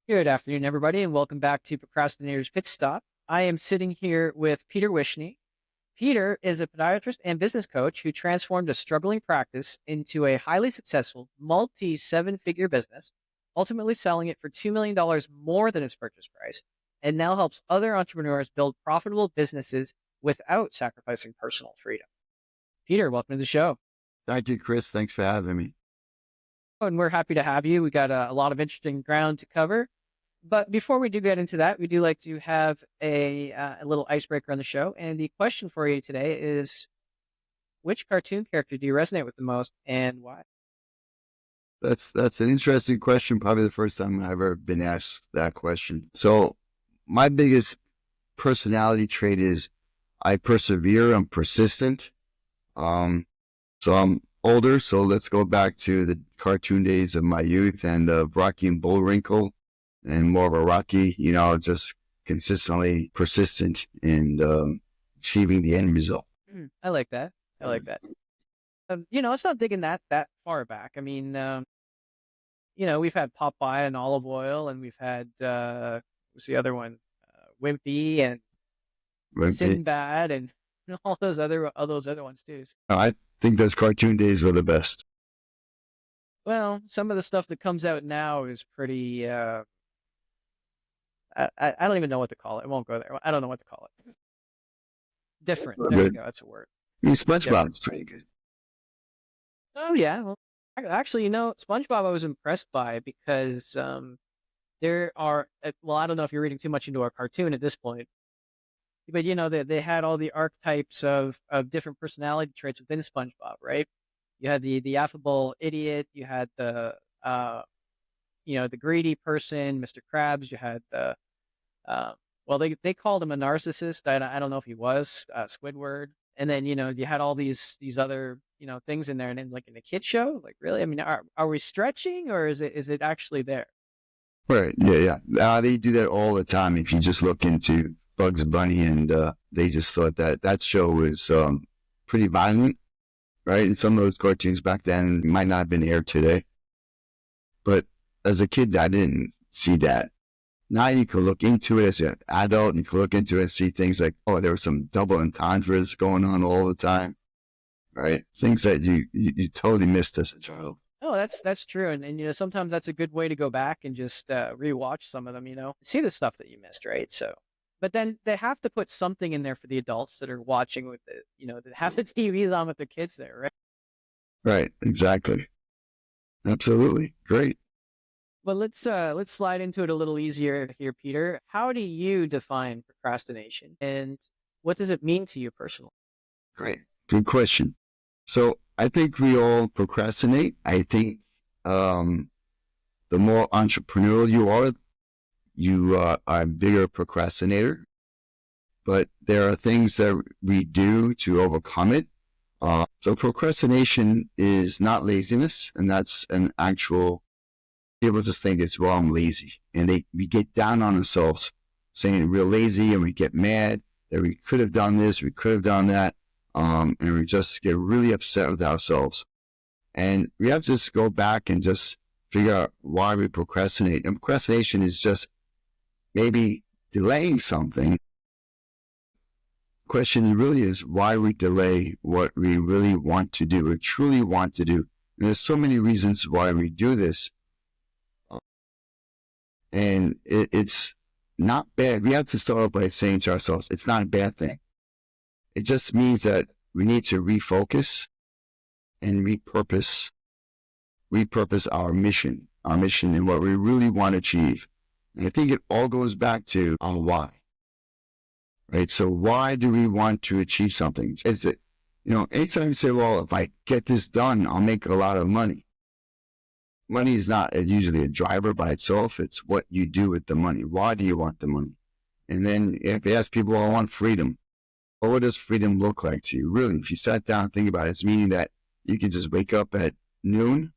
Good afternoon, everybody, and welcome back to Procrastinators Pit Stop. I am sitting here with Peter Wishnie. Peter is a podiatrist and business coach who transformed a struggling practice into a highly successful multi-seven-figure business, ultimately selling it for $2 million more than its purchase price, and now helps other entrepreneurs build profitable businesses without sacrificing personal freedom. Peter, welcome to the show. Thank you, Chris. Thanks for having me. And we're happy to have you. We got a lot of interesting ground to cover. But before we do get into that, we do like to have a little icebreaker on the show. And the question for you today is, which cartoon character do you resonate with the most and why? That's an interesting question. Probably the first time I've ever been asked that question. So my biggest personality trait is I persevere. I'm persistent. So I'm older. So let's go back to the cartoon days of my youth and Rocky and Bullwinkle. And more of a Rocky, just consistently persistent and achieving the end result. I like that. I like that. It's not digging that far back. I mean, we've had Popeye and Olive Oil, and we've had what's the other one, Wimpy and Sinbad, and all those other ones too. I think those cartoon days were the best. Well, some of the stuff that comes out now is pretty. I don't even know what to call it. I won't go there. I don't know what to call it. Different. There you go. That's a word. I mean, SpongeBob's pretty good. Oh, yeah. Well, actually, SpongeBob I was impressed by because there are, well, I don't know if you're reading too much into a cartoon at this point, but, they had all the archetypes of different personality traits within SpongeBob, right? You had the affable idiot. You had the greedy person, Mr. Krabs. You had the they called him a narcissist. I don't know if he was Squidward. And then, you had all these other, things in there. And then like in a kid show, like really, I mean, are we stretching or is it actually there? Right. Yeah. They do that all the time. If you just look into Bugs Bunny and they just thought that show was pretty violent, right? And some of those cartoons back then might not have been aired today. But as a kid, I didn't see that. Now you can look into it as an adult. You can look into it and see things like, oh, there were some double entendres going on all the time, right? Things that you totally missed as a child. Oh, that's true. And sometimes that's a good way to go back and just rewatch some of them, see the stuff that you missed, right? So, but then they have to put something in there for the adults that are watching with that have the TVs on with their kids there, right? Right. Exactly. Absolutely. Great. Well, let's slide into it a little easier here, Peter. How do you define procrastination, and what does it mean to you personally? Great, good question. So I think we all procrastinate. I think the more entrepreneurial you are a bigger procrastinator. But there are things that we do to overcome it. So procrastination is not laziness, and that's an actual. People just think it's, well, I'm lazy. And we get down on ourselves saying we're lazy and we get mad that we could have done this, we could have done that. And we just get really upset with ourselves. And we have to just go back and just figure out why we procrastinate. And procrastination is just maybe delaying something. The question really is why we delay what we really want to do, or truly want to do. And there's so many reasons why we do this. And it's not bad. We have to start off by saying to ourselves, it's not a bad thing. It just means that we need to refocus and repurpose our mission and what we really want to achieve. And I think it all goes back to our why, right? So why do we want to achieve something? Is it, anytime you say, well, if I get this done, I'll make a lot of money. Money is not usually a driver by itself. It's what you do with the money. Why do you want the money? And then if you ask people, I want freedom. Well, what does freedom look like to you? Really, if you sat down and think about it, it's meaning that you can just wake up at noon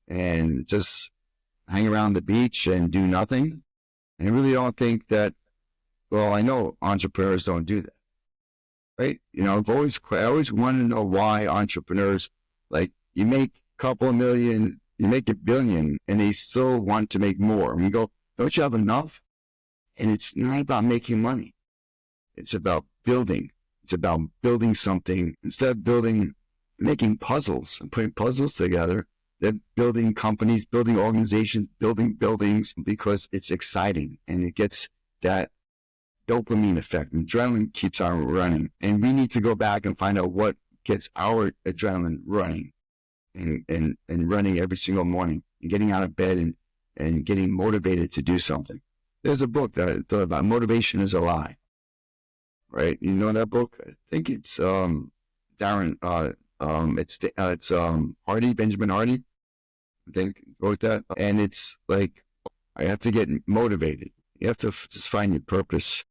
and just hang around the beach and do nothing. And I really don't think that, well, I know entrepreneurs don't do that, right? I always want to know why entrepreneurs, like, you make a couple of million, you make $1 billion, and they still want to make more. And we go, Don't you have enough? And it's not about making money. It's about building. It's about building something. Instead of making puzzles and putting puzzles together, they're building companies, building organizations, building buildings because it's exciting and it gets that dopamine effect. Adrenaline keeps on running. And we need to go back and find out what gets our adrenaline running and running every single morning and getting out of bed and getting motivated to do something. There's a book that I thought about, Motivation is a Lie. Right? You know that book? I think it's Darren it's Hardy, Benjamin Hardy, I think wrote that. And it's like, I have to get motivated. You have to just find your purpose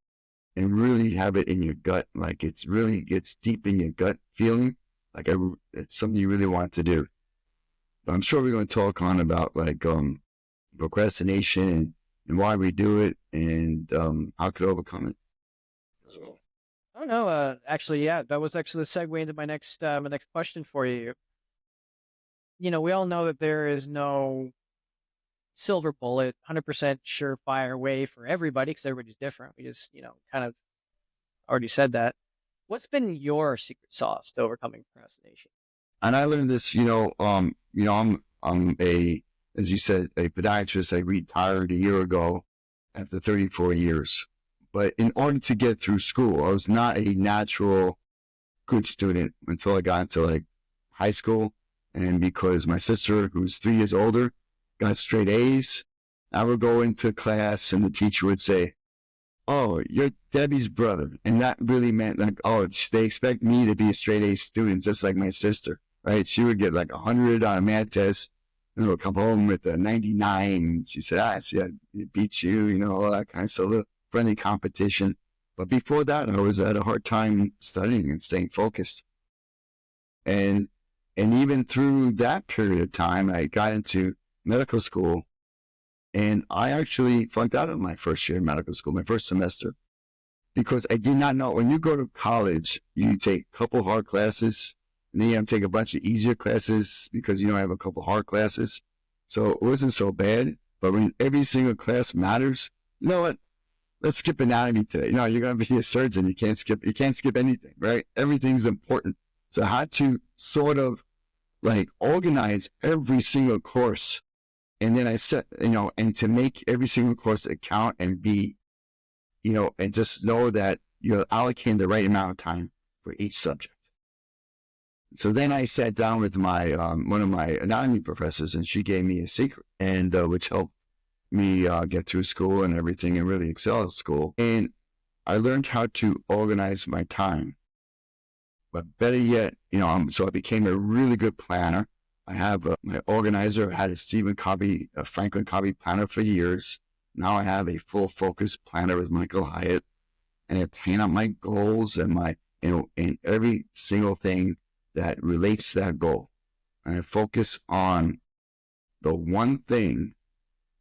and really have it in your gut. Like it's deep in your gut feeling. Like it's something you really want to do. But I'm sure we're going to talk on about like procrastination and why we do it and how to overcome it as well. Oh no, actually, yeah, that was actually the segue into my next question for you. We all know that there is no silver bullet, 100% surefire way for everybody because everybody's different. We just, kind of already said that. What's been your secret sauce to overcoming procrastination? And I learned this, I'm as you said, a podiatrist. I retired a year ago after 34 years. But in order to get through school, I was not a natural good student until I got into like high school. And because my sister, who's 3 years older, got straight A's, I would go into class and the teacher would say, "Oh, you're Debbie's brother." And that really meant like, oh, they expect me to be a straight A student, just like my sister, right? She would get like 100 on a math test and would come home with a 99. She said, see, I beat you, all that kind of stuff. Friendly competition. But before that, I was at a hard time studying and staying focused. And even through that period of time, I got into medical school, and I actually flunked out of my first year in medical school, my first semester, because I did not know. When you go to college, you take a couple hard classes, and then you have to take a bunch of easier classes because you don't have a couple hard classes. So it wasn't so bad. But when every single class matters, you know what? Let's skip anatomy today. You're going to be a surgeon. You can't skip anything, right? Everything's important. So I had to sort of like organize every single course. And then I set, and to make every single course count and be, and just know that you're allocating the right amount of time for each subject. So then I sat down with my, one of my anatomy professors, and she gave me a secret, and which helped me get through school and everything and really excel at school. And I learned how to organize my time. But better yet, so I became a really good planner. I have my organizer. I had a Franklin Covey planner for years. Now I have a full focus planner with Michael Hyatt, and I plan out my goals and and every single thing that relates to that goal. And I focus on the one thing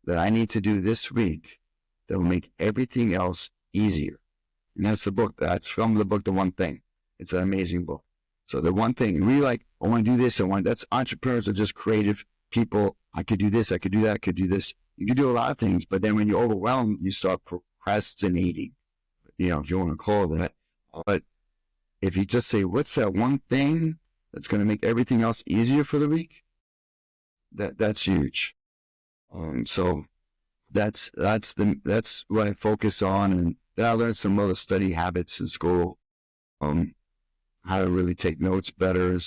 that I need to do this week that will make everything else easier. And that's the book. That's from the book, The One Thing. It's an amazing book. So the one thing, really like, I want to do this. That's entrepreneurs are just creative people. I could do this. I could do that. I could do this. You can do a lot of things, but then when you're overwhelmed, you start procrastinating, if you want to call it that. But if you just say, what's that one thing that's going to make everything else easier for the week? That's huge. So that's what I focus on. And then I learned some other study habits in school. How to really take notes better.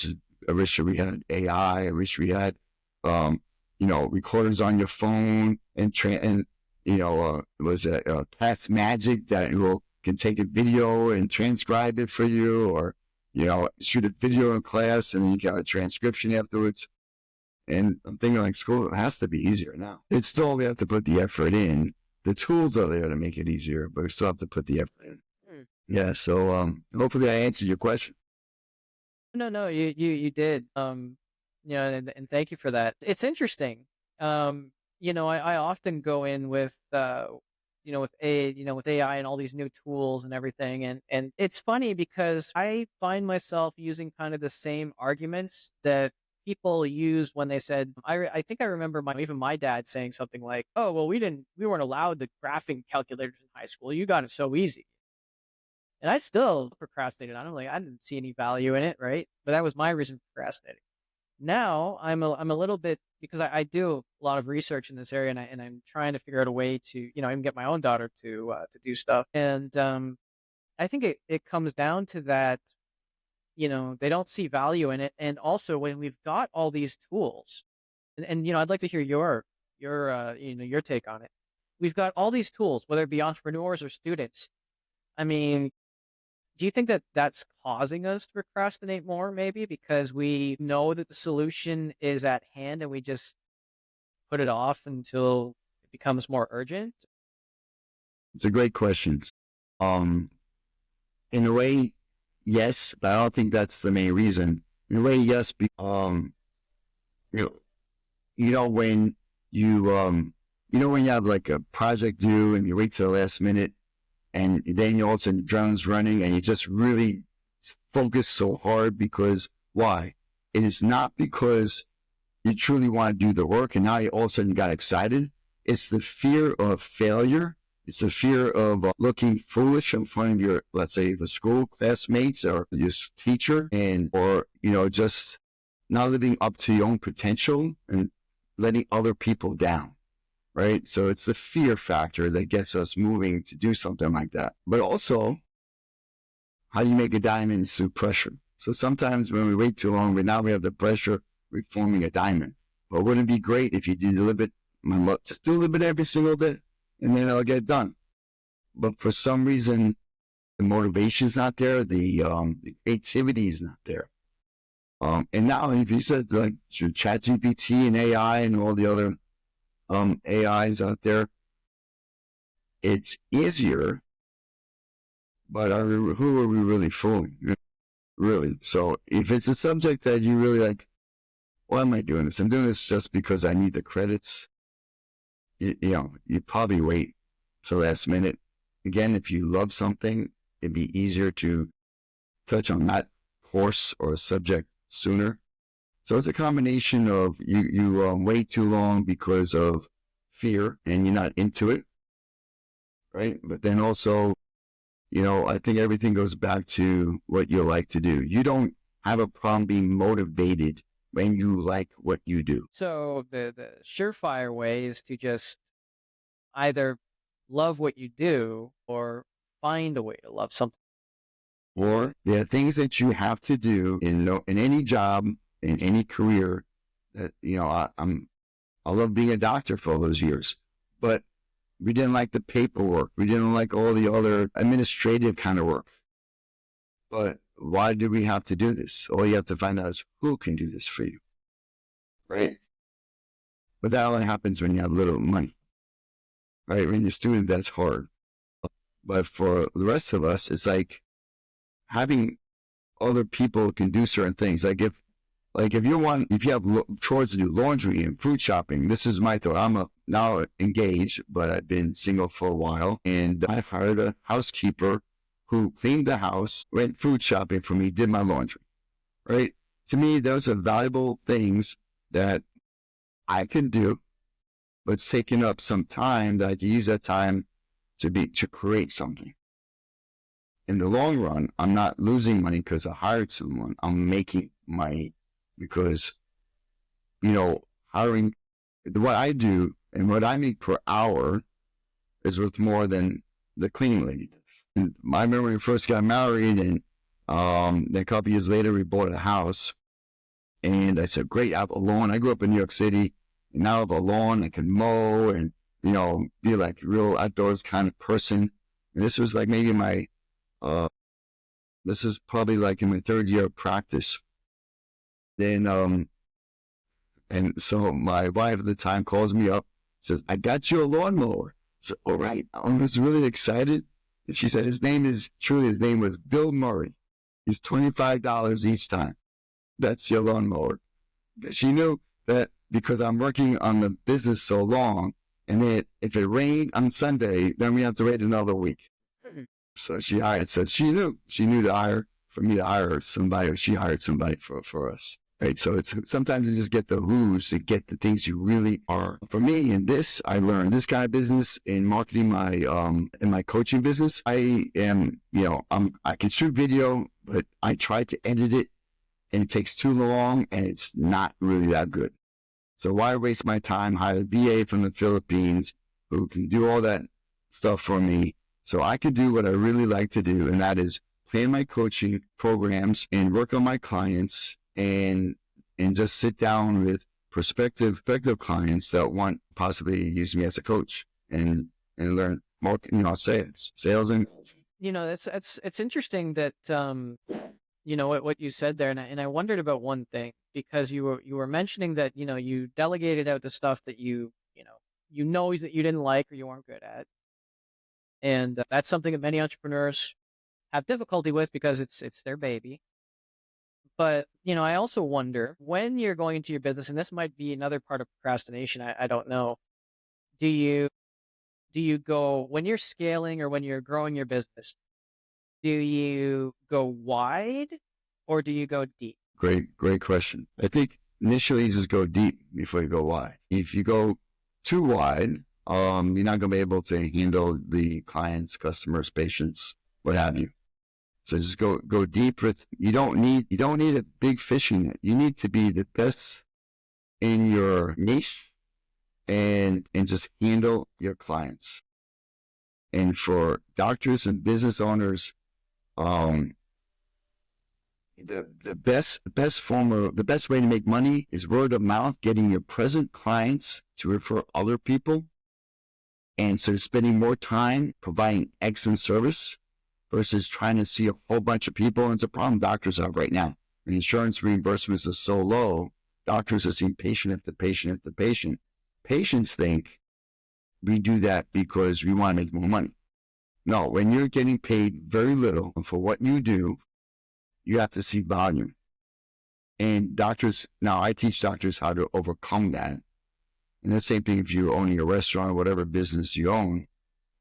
I wish we had AI. I wish we had, recorders on your phone was it Cast Magic that can take a video and transcribe it for you, or, shoot a video in class and then you got a transcription afterwards. And I'm thinking like school has to be easier now. It's still, we have to put the effort in. The tools are there to make it easier, but we still have to put the effort in. Yeah. So, hopefully I answered your question. No, you did. And thank you for that. It's interesting. I often go in with with AI and all these new tools and everything, and it's funny because I find myself using kind of the same arguments that people use when they said, I think I remember even my dad saying something like, "Oh, well, we weren't allowed the graphing calculators in high school. You got it so easy." And I still procrastinated. I didn't see any value in it, right? But that was my reason for procrastinating. Now I'm a little bit, because I do a lot of research in this area, and I'm trying to figure out a way to, even get my own daughter to do stuff. And I think it comes down to that, they don't see value in it. And also, when we've got all these tools, and I'd like to hear your take on it. We've got all these tools, whether it be entrepreneurs or students. I mean, do you think that that's causing us to procrastinate more, maybe because we know that the solution is at hand and we just put it off until it becomes more urgent? It's a great question. Um, in a way, yes, but I don't think that's the main reason. In a way, yes, you know, when when you have like a project due and you wait till the last minute, and then you all of a sudden drone's running and you just really focus so hard because why? It is not because you truly want to do the work and now you all of a sudden got excited. It's the fear of failure. It's the fear of looking foolish in front of your, let's say, the school classmates or your teacher, or just not living up to your own potential and letting other people down. Right? So it's the fear factor that gets us moving to do something like that. But also, how do you make a diamond through pressure? So sometimes when we wait too long, now we have the pressure reforming a diamond. But wouldn't it be great if you did a little bit, just do a little bit every single day, and then it'll get done. But for some reason, the motivation's not there, the creativity is not there. And now, if you said like ChatGPT and AI and all the other AIs out there, it's easier, but who are we really fooling? Really? So if it's a subject that you really like, why am I doing this? I'm doing this just because I need the credits. You probably wait till the last minute. Again, if you love something, it'd be easier to touch on that course or subject sooner. So it's a combination of you wait too long because of fear and you're not into it, right? But then also, I think everything goes back to what you like to do. You don't have a problem being motivated when you like what you do. So the surefire way is to just either love what you do or find a way to love something. Or there are things that you have to do in any job, in any career that, I love being a doctor for all those years, but we didn't like the paperwork. We didn't like all the other administrative kind of work. But why do we have to do this? All you have to find out is who can do this for you, right? But that only happens when you have little money, right? When you're a student, that's hard. But for the rest of us, it's like having other people can do certain things. Like if you have chores to do, laundry and food shopping, this is my thought. I'm now engaged, but I've been single for a while, and I hired a housekeeper who cleaned the house, went food shopping for me, did my laundry, right? To me, those are valuable things that I can do, but it's taking up some time that I can use that time to create something. In the long run, I'm not losing money because I hired someone. I'm making money because, hiring, what I do and what I make per hour is worth more than the cleaning lady does. And I remember when we first got married, and then a couple years later, we bought a house. And I said, great, I have a lawn. I grew up in New York City, and now I have a lawn. I can mow and, be like a real outdoors kind of person. And this was like maybe this is probably like in my third year of practice. Then, and so my wife at the time calls me up, says, I got you a lawnmower. So, all right. I was really excited. And she said, his name was Bill Murray. He's $25 each time. That's your lawnmower. She knew that because I'm working on the business so long, and then if it rained on Sunday, then we have to wait another week. So she knew for me to hire somebody, or she hired somebody for us. right? So it's sometimes you just get the who's to get the things you really are. For me, in this, I learned this kind of business in marketing my in my coaching business. I am, I can shoot video, but I try to edit it and it takes too long and it's not really that good. So why waste my time, hire a VA from the Philippines who can do all that stuff for me so I could do what I really like to do, and that is plan my coaching programs and work on my clients and just sit down with prospective clients that want possibly use me as a coach and learn more, sales and coaching. It's interesting that what you said there, and I wondered about one thing, because you were mentioning that you delegated out the stuff that that you didn't like or you weren't good at, and that's something that many entrepreneurs have difficulty with because it's their baby. But I also wonder, when you're going into your business, and this might be another part of procrastination, I don't know. Do you go, when you're scaling or when you're growing your business, do you go wide or do you go deep? Great question. I think initially you just go deep before you go wide. If you go too wide, you're not going to be able to handle the clients, customers, patients, what have you. So just go deep with, you don't need a big fishing net. You need to be the best in your niche and just handle your clients. And for doctors and business owners, the best way to make money is word of mouth, getting your present clients to refer other people. And so spending more time providing excellent service versus trying to see a whole bunch of people. And it's a problem doctors have right now. And insurance reimbursements are so low, doctors are seeing patient after patient after patient. Patients think we do that because we want to make more money. No, when you're getting paid very little for what you do, you have to see volume. And doctors, now I teach doctors how to overcome that. And the same thing if you're owning a restaurant or whatever business you own,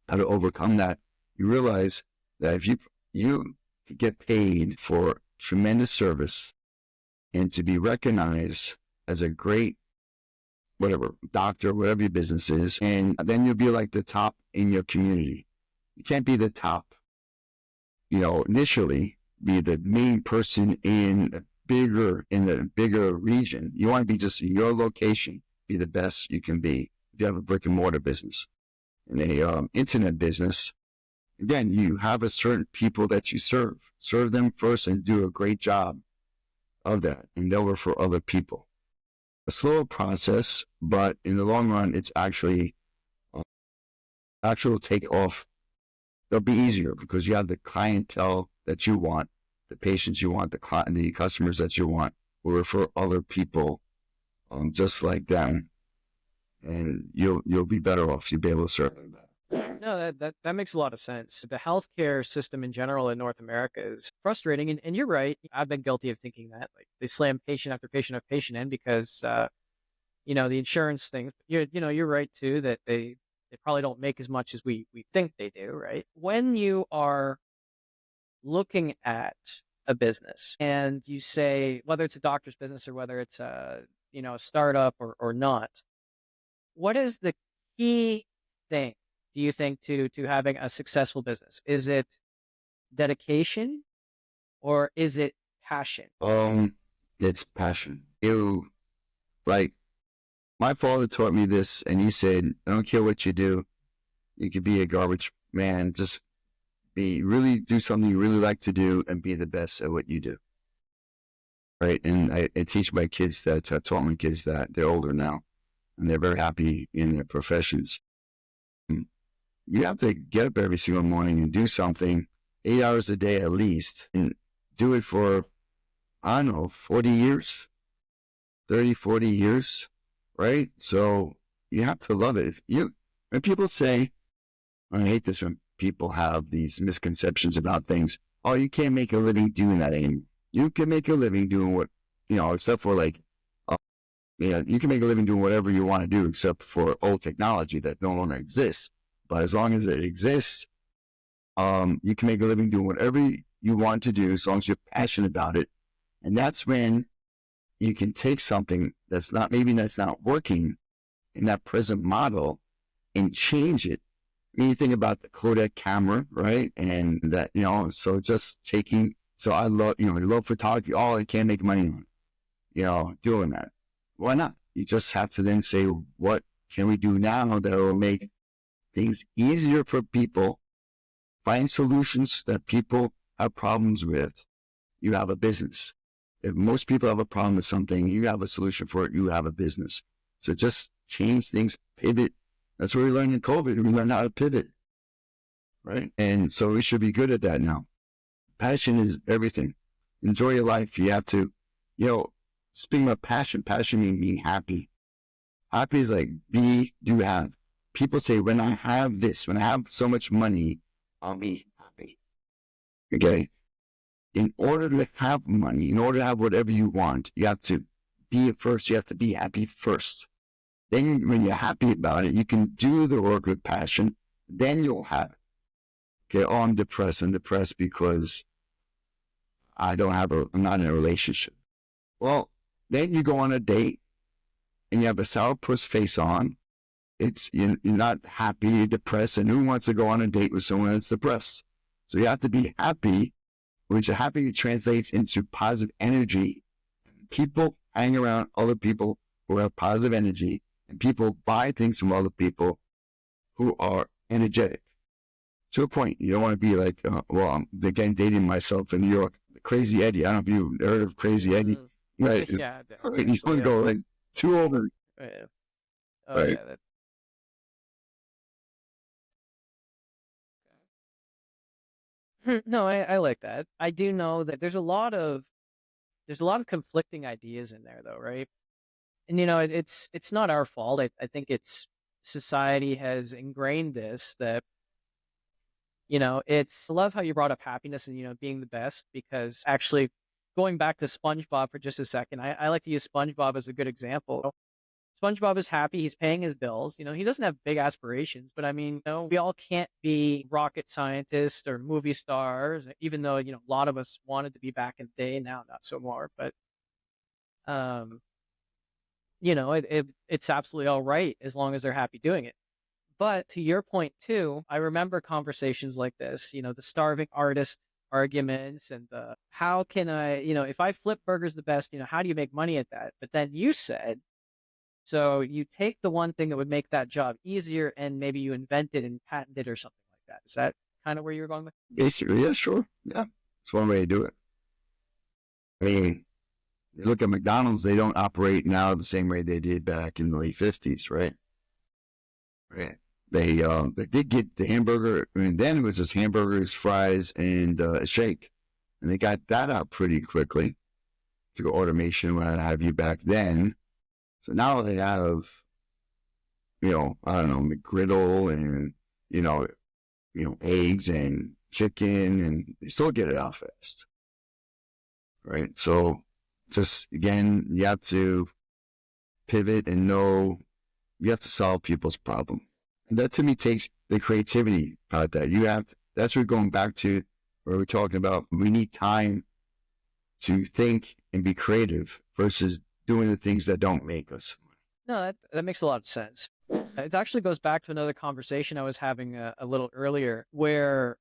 how to overcome that. You realize that if you get paid for tremendous service and to be recognized as a great, whatever, doctor, whatever your business is, and then you'll be like the top in your community. You can't be the top, initially be the main person in the bigger region. You want to be just in your location, be the best you can be. If you have a brick and mortar business. In a internet business, again, you have a certain people that you serve. Serve them first and do a great job of that, and they'll refer other people. A slower process, but in the long run, it's actually take off. They'll be easier because you have the clientele that you want, the patients you want, the customers that you want will refer other people just like them, and you'll be better off. You'll be able to serve them better. No, that makes a lot of sense. The healthcare system in general in North America is frustrating, and you're right. I've been guilty of thinking that. Like, they slam patient after patient after patient in because the insurance thing. You're right too that they probably don't make as much as we think they do, right? When you are looking at a business and you say, whether it's a doctor's business or whether it's a startup or not, what is the key thing, do you think, to having a successful business? Is it dedication or is it passion? It's passion. My father taught me this, and he said, I don't care what you do. You could be a garbage man. Just do something you really like to do and be the best at what you do. Right. And I teach my kids that, taught my kids that. They're older now and they're very happy in their professions. You have to get up every single morning and do something 8 hours a day at least, and do it for, 40 years, 30, 40 years. Right? So you have to love it. When people say, I hate this when people have these misconceptions about things. Oh, you can't make a living doing that anymore. You can make a living doing what, except for you can make a living doing whatever you want to do, except for old technology that no longer exists. But as long as it exists, you can make a living doing whatever you want to do, as long as you're passionate about it. And that's when you can take something that's not working in that present model and change it. I mean, you think about the Kodak camera, right? And that, so just so I love photography. Oh, I can't make money on it, doing that. Why not? You just have to then say, what can we do now that will make things easier for people, find solutions that people have problems with. You have a business. If most people have a problem with something, you have a solution for it, you have a business. So just change things, pivot. That's what we learned in COVID. We learned how to pivot, right? And so we should be good at that now. Passion is everything. Enjoy your life. You have to, speaking of passion means being happy. Happy is like do have. People say, when I have this, when I have so much money, I'll be happy. Okay? In order to have money, in order to have whatever you want, you have to be it first. You have to be happy first. Then when you're happy about it, you can do the work with passion. Then you'll have it. Okay, oh, I'm depressed. I'm depressed because I'm not in a relationship. Well, then you go on a date and you have a sourpuss face on. You're not happy, you're depressed, and who wants to go on a date with someone that's depressed? So you have to be happy, which happy translates into positive energy. People hang around other people who have positive energy, and people buy things from other people who are energetic. To a point, you don't want to be like, I'm again dating myself in New York, Crazy Eddie. I don't know if you've heard of Crazy Eddie. Right. Yeah. Right. You want to go like too over. Right. Right. Yeah. No, I like that. I do know that there's a lot of conflicting ideas in there, though, right? And it's not our fault. I think it's society has ingrained this that I love how you brought up happiness and being the best, because actually going back to SpongeBob for just a second, I like to use SpongeBob as a good example. SpongeBob is happy. He's paying his bills. He doesn't have big aspirations, but I mean, we all can't be rocket scientists or movie stars, even though, a lot of us wanted to be back in the day. Now, not so more, but, it's absolutely all right as long as they're happy doing it. But to your point too, I remember conversations like this, the starving artist arguments and the, how can I, if I flip burgers the best, how do you make money at that? But then you said, so you take the one thing that would make that job easier and maybe you invent it and patent it or something like that. Is that kind of where you're going with? Basically, yeah, sure. Yeah. It's one way to do it. I mean, you look at McDonald's, they don't operate now the same way they did back in the late 50s, right? Right. They did get the hamburger. I mean, then it was just hamburgers, fries, and a shake. And they got that out pretty quickly to go automation, what have you, back then. So now they have, I don't know, McGriddle and, eggs and chicken, and they still get it out fast. Right? So just, again, you have to pivot and know you have to solve people's problem. And that to me takes the creativity about that. That's what we're going back to where we're talking about. We need time to think and be creative versus doing the things that don't make us. No, that makes a lot of sense. It actually goes back to another conversation I was having a little earlier, where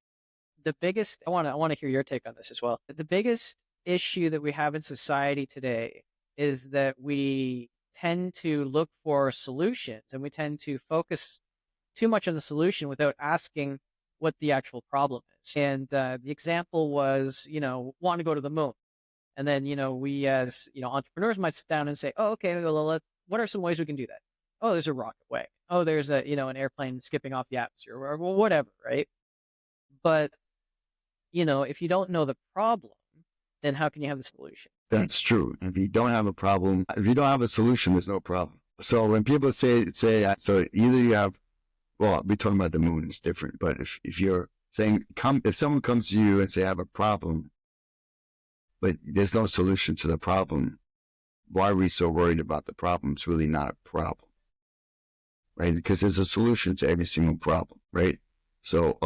the biggest, I want to hear your take on this as well. The biggest issue that we have in society today is that we tend to look for solutions and we tend to focus too much on the solution without asking what the actual problem is. And the example was, want to go to the moon. And then, we as, entrepreneurs might sit down and say, oh, okay, well, what are some ways we can do that? Oh, there's a rocket way. Oh, there's an airplane skipping off the atmosphere or whatever, right? But, if you don't know the problem, then how can you have the solution? That's true. If you don't have a problem, if you don't have a solution, there's no problem. So when people say, so either you have, well, we're talking about the moon, it's different. But if you're saying, if someone comes to you and say, I have a problem, but there's no solution to the problem, why are we so worried about the problem? It's really not a problem, right? Because there's a solution to every single problem, right? So,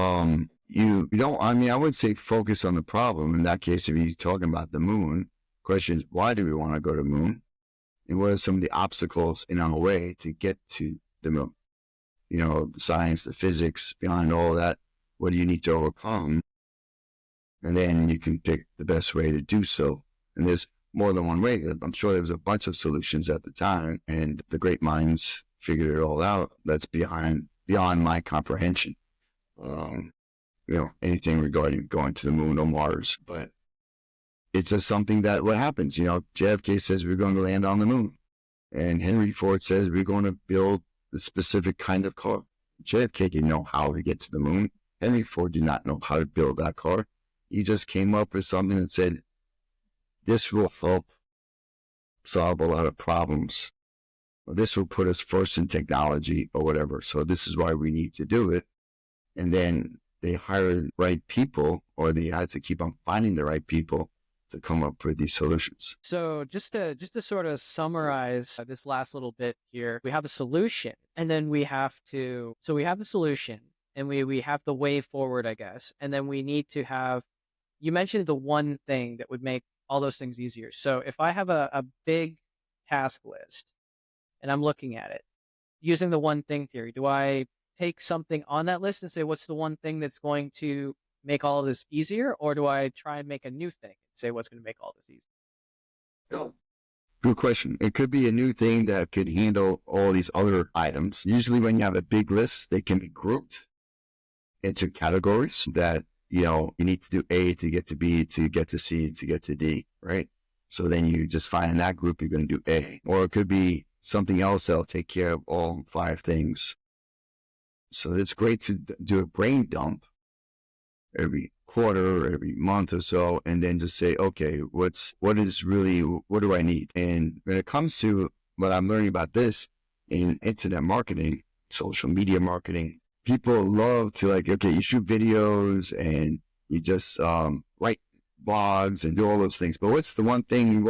you don't, I would say focus on the problem. In that case, if you're talking about the moon, question is, why do we want to go to the moon? And what are some of the obstacles in our way to get to the moon? You know, the science, the physics, behind all that, what do you need to overcome? And then you can pick the best way to do so. And there's more than one way. I'm sure there was a bunch of solutions at the time, and the great minds figured it all out. That's beyond my comprehension. You know, anything regarding going to the moon or Mars, but it's just something that what happens. You know, JFK says we're going to land on the moon, and Henry Ford says we're going to build a specific kind of car. JFK didn't know how to get to the moon. Henry Ford did not know how to build that car. He just came up with something and said, this will help solve a lot of problems. Or this will put us first in technology or whatever. So this is why we need to do it. And then they hired the right people, or they had to keep on finding the right people to come up with these solutions. So just to sort of summarize this last little bit here, we have a solution, and then we have the solution, and we have the way forward, I guess. And then we need to have, you mentioned the one thing that would make all those things easier. So if I have a big task list and I'm looking at it using the one thing theory, do I take something on that list and say, what's the one thing that's going to make all of this easier? Or do I try and make a new thing and say, what's going to make all this easier? Good question. It could be a new thing that could handle all these other items. Usually when you have a big list, they can be grouped into categories that, you know, you need to do A to get to B, to get to C, to get to D, right? So then you just find in that group, you're going to do A. Or it could be something else that'll take care of all 5 things. So it's great to do a brain dump every quarter or every month or so, and then just say, okay, what do I need? And when it comes to what I'm learning about this in internet marketing, social media marketing, people love to okay, you shoot videos and you just write blogs and do all those things. But what's the one thing,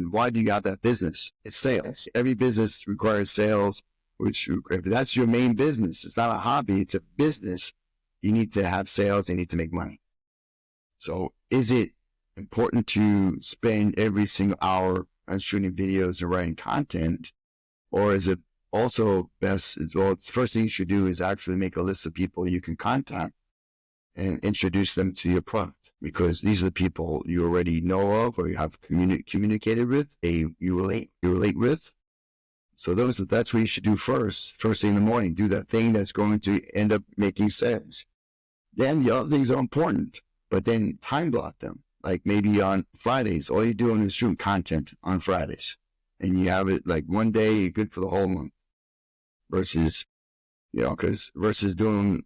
why do you got that business? It's sales. Every business requires sales. Which, if that's your main business, it's not a hobby, it's a business, you need to have sales, you need to make money. So is it important to spend every single hour on shooting videos and writing content? Or is it also best, the first thing you should do is actually make a list of people you can contact and introduce them to your product? Because these are the people you already know of or you have communicated with, you relate with. So that's what you should do first thing in the morning. Do that thing that's going to end up making sales. Then the other things are important, but then time block them. Like maybe on Fridays, all you're doing is shooting content on Fridays. And you have it one day, you're good for the whole month. Versus doing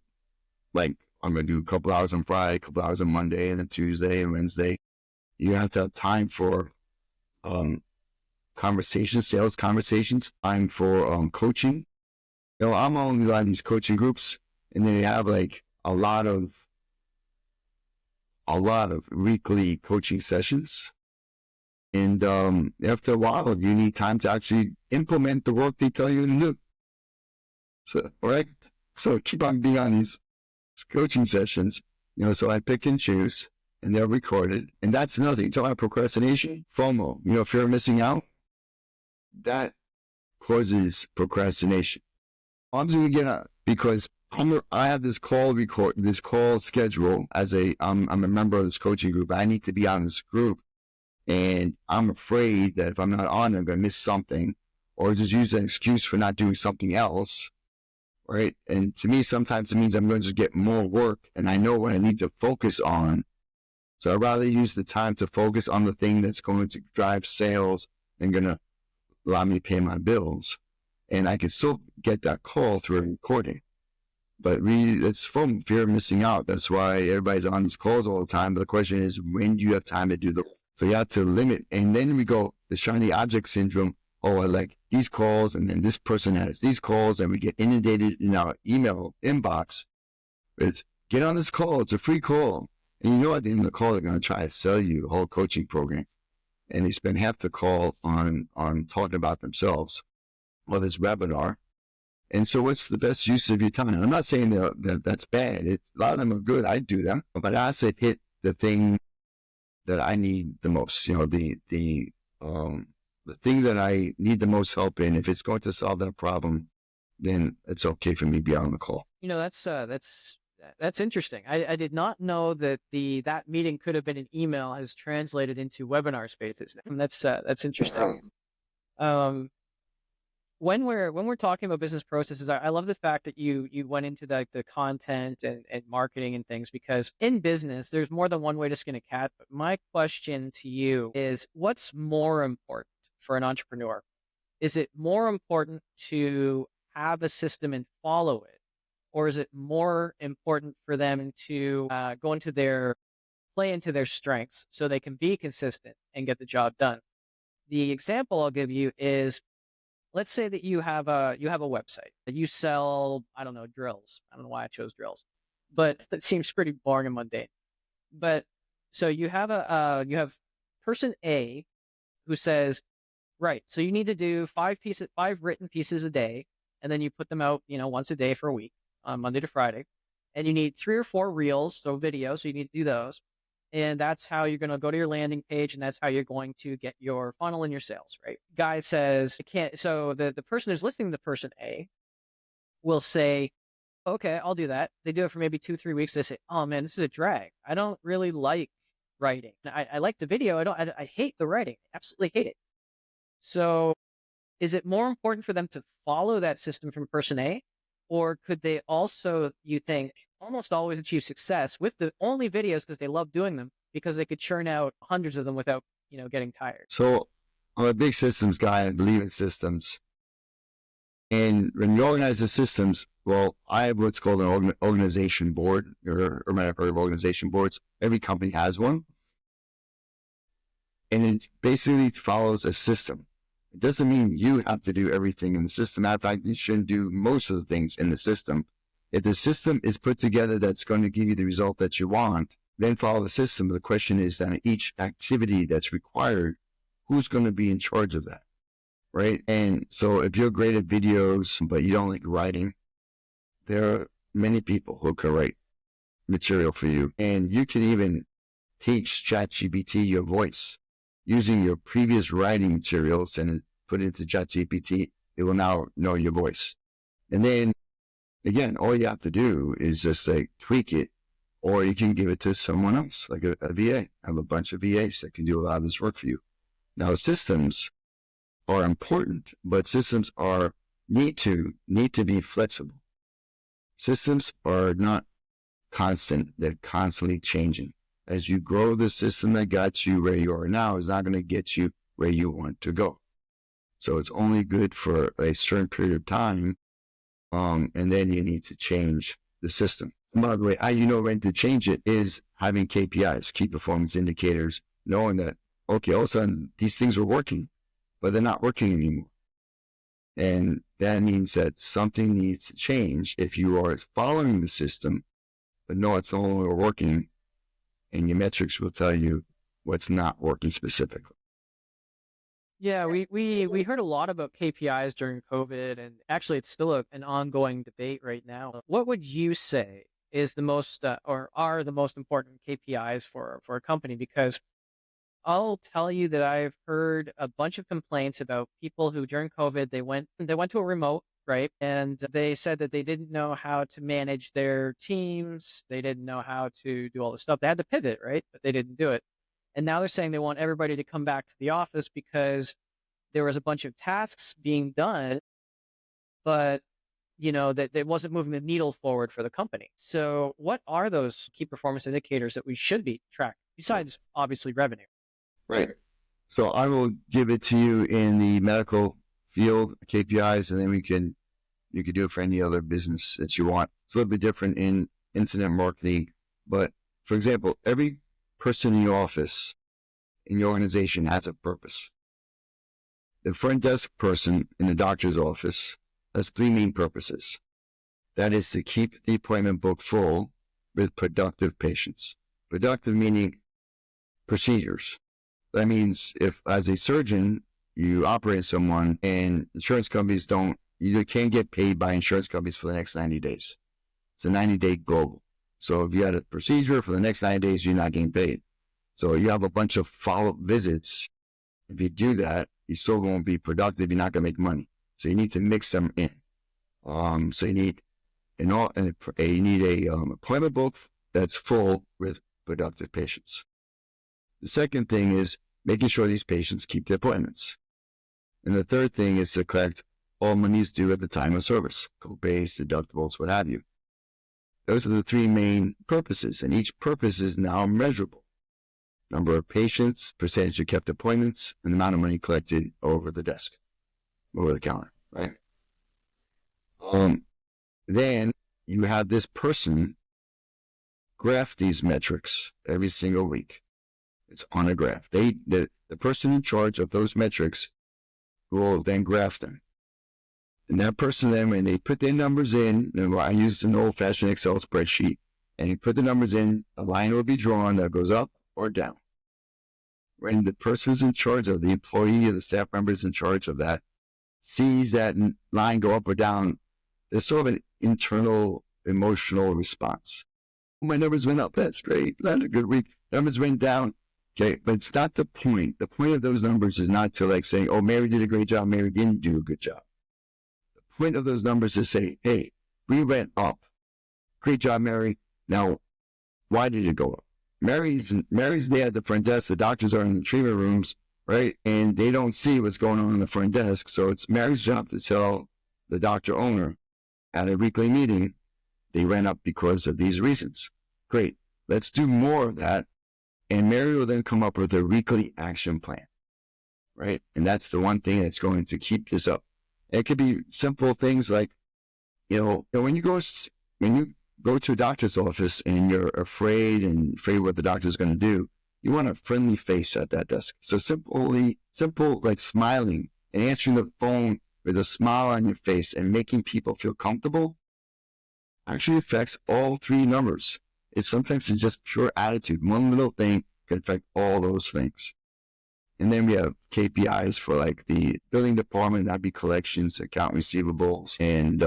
I'm going to do a couple hours on Friday, a couple hours on Monday, and then Tuesday and Wednesday. You have to have time for, sales conversations, time for coaching. I'm on a lot of these coaching groups, and they have a lot of weekly coaching sessions. And after a while, you need time to actually implement the work they tell you to do. So, right? So keep on being on these coaching sessions. So I pick and choose, and they're recorded. And that's another thing. Talking about procrastination, FOMO, fear of missing out. That causes procrastination. I'm going to get out because I have this call schedule I'm a member of this coaching group. I need to be on this group, and I'm afraid that if I'm not on, I'm going to miss something, or just use an excuse for not doing something else, right? And to me, sometimes it means I'm going to just get more work, and I know what I need to focus on. So I'd rather use the time to focus on the thing that's going to drive sales and going to allow me to pay my bills. And I can still get that call through a recording. But really, it's from fear of missing out. That's why everybody's on these calls all the time. But the question is, when do you have time to do the? So you have to limit. And then we go, the shiny object syndrome. Oh, I like these calls, and then this person has these calls, and we get inundated in our email inbox. It's, get on this call. It's a free call. And at the end of the call, they're going to try to sell you the whole coaching program. And they spend half the call on talking about themselves or this webinar. And so what's the best use of your time? And I'm not saying that that's bad. A lot of them are good. I do them. But I also hit the thing that I need the most, the thing that I need the most help in, if it's going to solve that problem, then it's okay for me to be on the call. That's interesting. I did not know that that meeting could have been an email has translated into webinar spaces. And that's interesting. Um, when we're talking about business processes, I love the fact that you went into the content and marketing and things, because in business, there's more than one way to skin a cat. But my question to you is, what's more important for an entrepreneur? Is it more important to have a system and follow it? Or is it more important for them to play into their strengths so they can be consistent and get the job done? The example I'll give you is, let's say that you have a website that you sell, I don't know, drills. I don't know why I chose drills, but it seems pretty boring and mundane. But so you have you have person A who says, right, so you need to do 5 written pieces a day, and then you put them out, once a day for a week, Monday to Friday, and you need 3 or 4 reels, so video, so you need to do those. And that's how you're going to go to your landing page, and that's how you're going to get your funnel and your sales, right? Guy says, I can't. So the person who's listening to person A will say, okay, I'll do that. They do it for maybe 2-3 weeks. They say, oh man, this is a drag. I don't really like writing. I like the video. I hate the writing. I absolutely hate it. So is it more important for them to follow that system from person A? Or could they also, you think, almost always achieve success with the only videos because they love doing them, because they could churn out hundreds of them without, getting tired? So I'm a big systems guy. I believe in systems. And when you organize the systems, well, I have what's called an organization board, or might have heard of organization boards. Every company has one. And it basically follows a system. It doesn't mean you have to do everything in the system. Matter of fact, you shouldn't do most of the things in the system. If the system is put together that's going to give you the result that you want, then follow the system. The question is that each activity that's required, who's going to be in charge of that, right? And so if you're great at videos, but you don't like writing, there are many people who can write material for you. And you can even teach ChatGPT your voice. Using your previous writing materials and put it into ChatGPT, it will now know your voice. And then, again, all you have to do is just tweak it, or you can give it to someone else, like a VA. I have a bunch of VAs that can do a lot of this work for you. Now, systems are important, but systems need to be flexible. Systems are not constant; they're constantly changing. As you grow, the system that got you where you are now is not going to get you where you want to go. So it's only good for a certain period of time, and then you need to change the system. And by the way, how you know when to change it is having KPIs, key performance indicators, knowing that, okay, all of a sudden these things are working, but they're not working anymore. And that means that something needs to change. If you are following the system, but no, it's no longer working, and your metrics will tell you what's not working specifically. Yeah, we heard a lot about KPIs during COVID, and actually it's still an ongoing debate right now. What would you say is the most or are the most important KPIs for a company? Because I'll tell you that I've heard a bunch of complaints about people who during COVID they went to a remote, right? And they said that they didn't know how to manage their teams. They didn't know how to do all this stuff. They had to pivot, right? But they didn't do it. And now they're saying they want everybody to come back to the office because there was a bunch of tasks being done, but that it wasn't moving the needle forward for the company. So what are those key performance indicators that we should be tracking besides obviously revenue? Right. So I will give it to you in the medical field, KPIs, and then you can do it for any other business that you want. It's a little bit different in internet marketing, but for example, every person in your office, in your organization has a purpose. The front desk person in the doctor's office has 3 main purposes. That is to keep the appointment book full with productive patients. Productive meaning procedures. That means if, as a surgeon, you operate someone and insurance companies you can't get paid by insurance companies for the next 90 days. It's a 90-day global. So if you had a procedure for the next 90 days, you're not getting paid. So you have a bunch of follow-up visits. If you do that, you still won't be productive. You're not going to make money. So you need to mix them in. So you need appointment book that's full with productive patients. The second thing is making sure these patients keep their appointments. And the third thing is to collect all monies due at the time of service, co-pays, deductibles, what have you. Those are the three main purposes, and each purpose is now measurable. Number of patients, percentage of kept appointments, and the amount of money collected over the desk, over the counter, right? Then you have this person graph these metrics every single week. It's on a graph. The person in charge of those metrics will then graph them. And that person then, when they put their numbers in, and I use an old-fashioned Excel spreadsheet, and you put the numbers in, a line will be drawn that goes up or down. When the person's in charge of the employee or the staff members in charge of that sees that line go up or down, there's sort of an internal emotional response. My numbers went up. That's great. That's a good week. Numbers went down. Okay, but it's not the point. The point of those numbers is not to like say, oh, Mary did a great job, Mary didn't do a good job. The point of those numbers is say, hey, we went up. Great job, Mary. Now, why did it go up? Mary's there at the front desk. The doctors are in the treatment rooms, right? And they don't see what's going on the front desk. So it's Mary's job to tell the doctor owner at a weekly meeting, they ran up because of these reasons. Great. Let's do more of that. And Mary will then come up with a weekly action plan, right? And that's the one thing that's going to keep this up. It could be simple things like, when you go to a doctor's office and you're afraid what the doctor's going to do, you want a friendly face at that desk. So simple like smiling and answering the phone with a smile on your face and making people feel comfortable actually affects all three numbers. Sometimes it's just pure attitude. One little thing can affect all those things. And then we have KPIs for like the billing department, that'd be collections, account receivables, and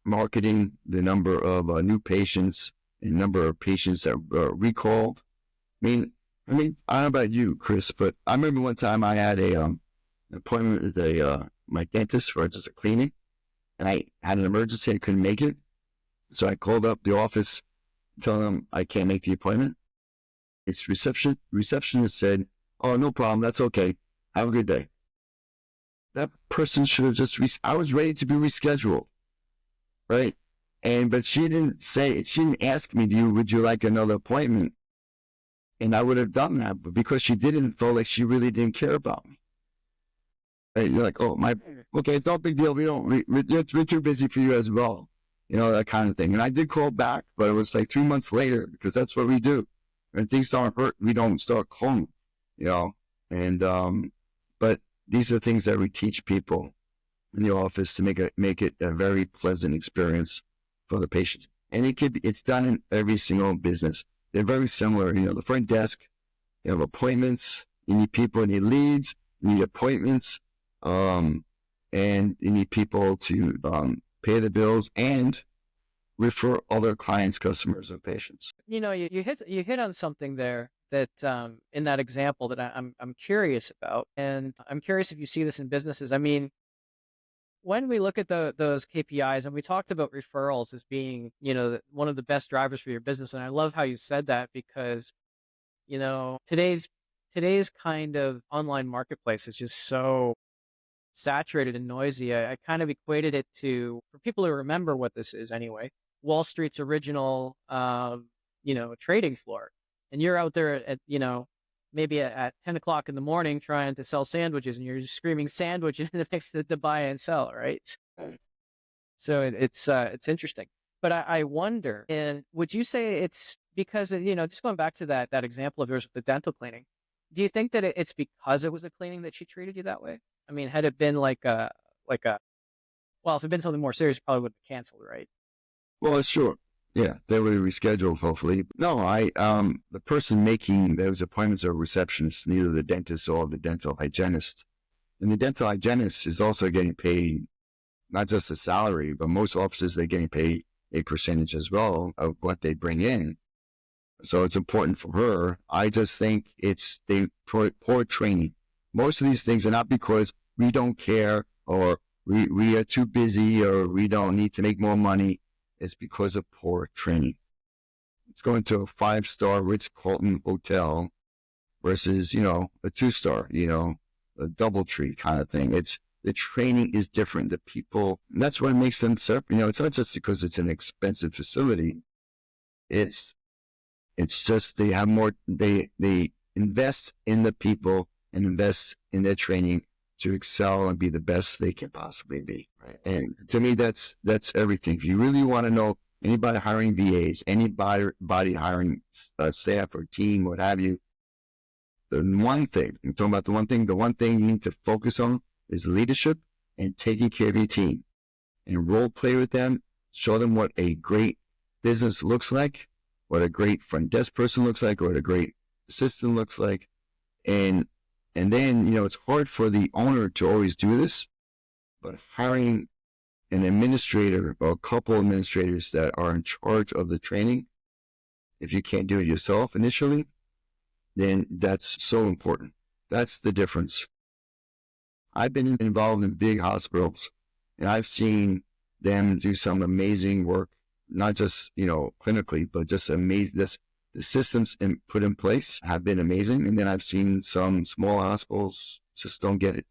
marketing, the number of new patients and number of patients that recalled. I mean, I don't know about you, Chris, but I remember one time I had an appointment with my dentist for just a cleaning, and I had an emergency. I couldn't make it. So I called up the office, telling them I can't make the appointment. It's receptionist said, oh, no problem. That's okay. Have a good day. That person should have just, I was ready to be rescheduled. Right. But she didn't ask me, would you like another appointment? And I would have done that, but because she didn't, felt like she really didn't care about me. Right? You're like, okay, it's no big deal. We're too busy for you as well. That kind of thing. And I did call back, but it was like 3 months later, because that's what we do. When things don't hurt, we don't start calling, but these are things that we teach people in the office to make it a very pleasant experience for the patients. And it's done in every single business. They're very similar. The front desk, you have appointments, you need people, you need leads, you need appointments, and you need people to pay the bills and refer other clients, customers, or patients. You hit on something there that in that example that I'm curious about, and I'm curious if you see this in businesses. I mean, when we look at those KPIs, and we talked about referrals as being one of the best drivers for your business, and I love how you said that because today's kind of online marketplace is just so saturated and noisy. I kind of equated it to, for people who remember what this is anyway, Wall Street's original, trading floor. And you're out there at, maybe at 10 o'clock in the morning trying to sell sandwiches, and you're just screaming sandwich in the mix to buy and sell, right? So it's interesting. But I wonder, and would you say it's because, just going back to that example of yours with the dental cleaning, do you think that it's because it was a cleaning that she treated you that way? I mean, had it been if it had been something more serious, it probably would have canceled, right? Well, sure. Yeah, they would have rescheduled, hopefully. No, the person making those appointments are receptionists, neither the dentist or the dental hygienist. And the dental hygienist is also getting paid, not just a salary, but most offices, they're getting paid a percentage as well of what they bring in. So it's important for her. I just think it's poor training. Most of these things are not because we don't care or we are too busy or we don't need to make more money. It's because of poor training. It's going to a 5-star Ritz-Carlton hotel versus, a 2-star, a DoubleTree kind of thing. The training is different. The people, that's what makes them separate. It's not just because it's an expensive facility. It's just they have more, they invest in the people and invest in their training to excel and be the best they can possibly be. Right? And to me, that's everything. If you really want to know anybody hiring VAs, anybody hiring staff or team, what have you, the one thing you need to focus on is leadership and taking care of your team and role play with them, show them what a great business looks like, what a great front desk person looks like, or what a great assistant looks like. And then, it's hard for the owner to always do this, but hiring an administrator or a couple administrators that are in charge of the training, if you can't do it yourself initially, then that's so important. That's the difference. I've been involved in big hospitals and I've seen them do some amazing work, not just, clinically, but just amazing. The systems put in place have been amazing. And then I've seen some small hospitals just don't get it.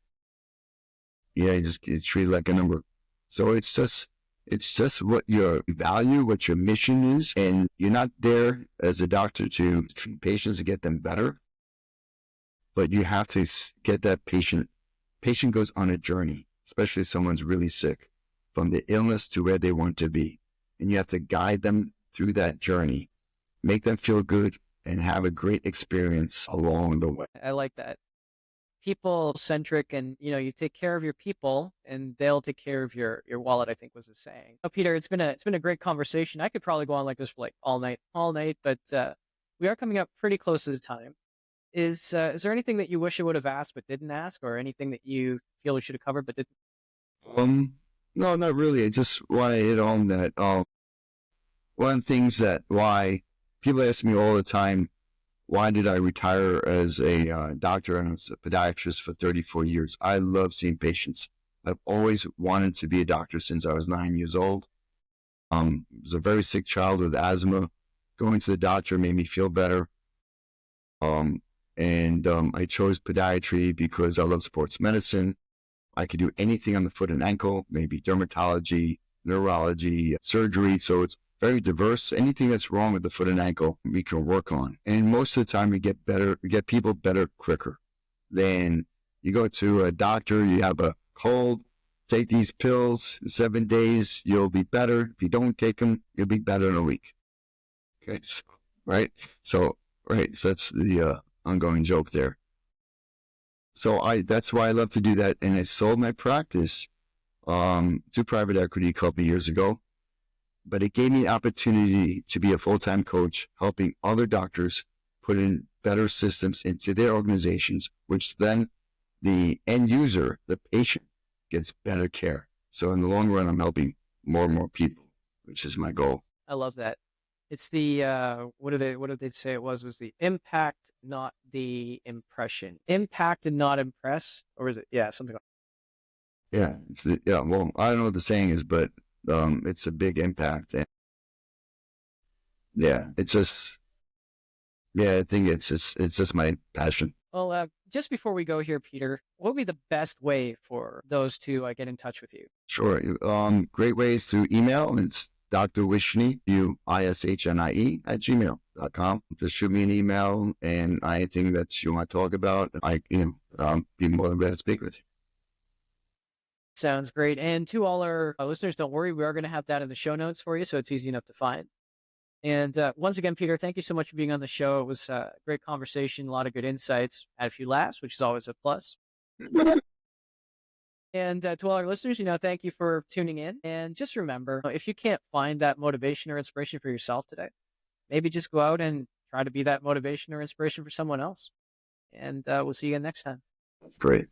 Yeah, you just get treated like a number. So it's just what your value, what your mission is. And you're not there as a doctor to treat patients to get them better, but you have to get that patient. Patient goes on a journey, especially if someone's really sick, from the illness to where they want to be. And you have to guide them through that journey, make them feel good, and have a great experience along the way. I like that. People centric, and you take care of your people and they'll take care of your wallet, I think was the saying. Oh, Peter, it's been a great conversation. I could probably go on like this for like all night, but we are coming up pretty close to the time. Is there anything that you wish I would have asked but didn't ask, or anything that you feel we should have covered but didn't? No, not really. I just want to hit on that. One of the things why people ask me all the time, why did I retire as a doctor and as a podiatrist for 34 years? I love seeing patients. I've always wanted to be a doctor since I was 9 years old. Was a very sick child with asthma. Going to the doctor made me feel better. I chose podiatry because I love sports medicine. I could do anything on the foot and ankle, maybe dermatology, neurology, surgery. So it's very diverse. Anything that's wrong with the foot and ankle, we can work on. And most of the time we get people better quicker. Then you go to a doctor, you have a cold, take these pills, in 7 days, you'll be better. If you don't take them, you'll be better in a week. Okay, so that's the ongoing joke there. So that's why I love to do that. And I sold my practice to private equity a couple of years ago, but it gave me the opportunity to be a full-time coach, helping other doctors put in better systems into their organizations, which then the end user, the patient, gets better care. So in the long run, I'm helping more and more people, which is my goal. I love that. It's the what did they say it was the impact, not the impression. Impact and not impress, or is it something like well, I don't know what the saying is, but it's a big impact. And I think it's just my passion. Well, just before we go here, Peter, what would be the best way for those to get in touch with you? Sure. Great ways to email. It's Dr. Wishnie, Wishnie @gmail.com. Just shoot me an email, and anything that you want to talk about, be more than glad to speak with you. Sounds great. And to all our listeners, don't worry, we are going to have that in the show notes for you, so it's easy enough to find. And once again, Peter, thank you so much for being on the show. It was a great conversation, a lot of good insights, had a few laughs, which is always a plus. And to all our listeners, thank you for tuning in. And just remember, if you can't find that motivation or inspiration for yourself today, maybe just go out and try to be that motivation or inspiration for someone else. And we'll see you again next time. Great.